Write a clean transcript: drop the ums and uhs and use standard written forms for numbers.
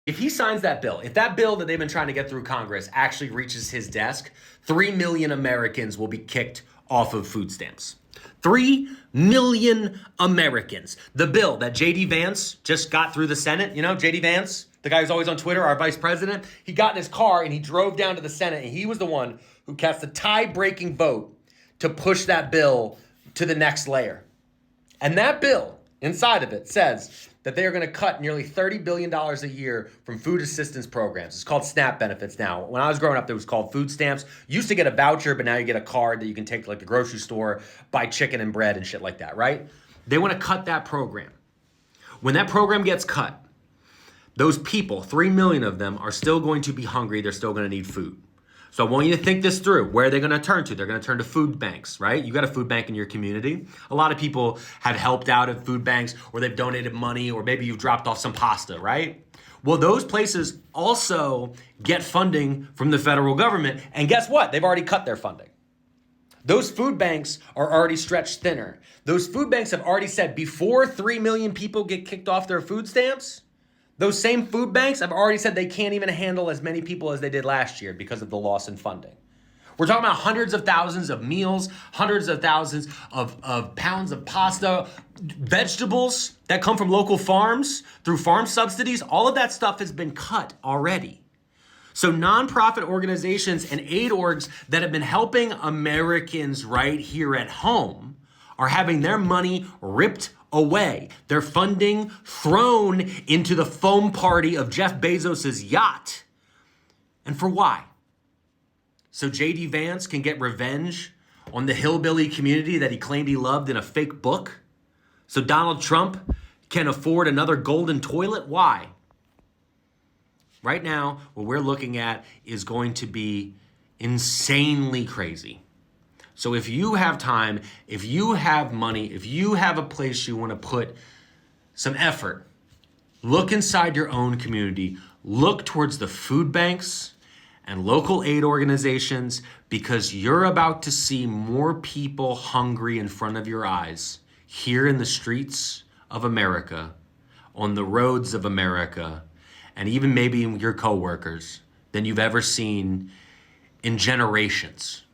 If he signs that bill, if that bill that they've been trying to get through Congress actually reaches his desk, 3 million Americans will be kicked off of food stamps. 3 million Americans. The bill that J.D. Vance just got through the Senate, you know, J.D. Vance, the guy who's always on Twitter, our vice president, he got in his car and he drove down to the Senate, and he was the one who cast the tie-breaking vote to push that bill to the next layer. And that bill, inside of it, says that they are going to cut nearly $30 billion a year from food assistance programs. It's called SNAP benefits now. When I was growing up, it was called food stamps. You used to get a voucher, but now you get a card that you can take to like the grocery store, buy chicken and bread and shit like that, right? They want to cut that program. When that program gets cut, those people, 3 million of them, are still going to be hungry. They're still going to need food. So I want you to think this through. Where are they going to turn to? They're going to turn to food banks, right? You got a food bank in your community. A lot of people have helped out at food banks, or they've donated money, or maybe you've dropped off some pasta, right? Well, those places also get funding from the federal government. And guess what? They've already cut their funding. Those food banks are already stretched thinner. Those food banks have already said before 3 million people get kicked off their food stamps, those same food banks have already said they can't even handle as many people as they did last year because of the loss in funding. We're talking about hundreds of thousands of meals, hundreds of thousands of pounds of pasta, vegetables that come from local farms through farm subsidies. All of that stuff has been cut already. So nonprofit organizations and aid orgs that have been helping Americans right here at home are having their money ripped away, their funding thrown into the foam party of Jeff Bezos's yacht. And for why? So J.D. Vance can get revenge on the hillbilly community that he claimed he loved in a fake book? So Donald Trump can afford another golden toilet? Why? Right now, what we're looking at is going to be insanely crazy. So if you have time, if you have money, if you have a place you want to put some effort, look inside your own community, look towards the food banks and local aid organizations, because you're about to see more people hungry in front of your eyes here in the streets of America, on the roads of America, and even maybe your coworkers than you've ever seen in generations.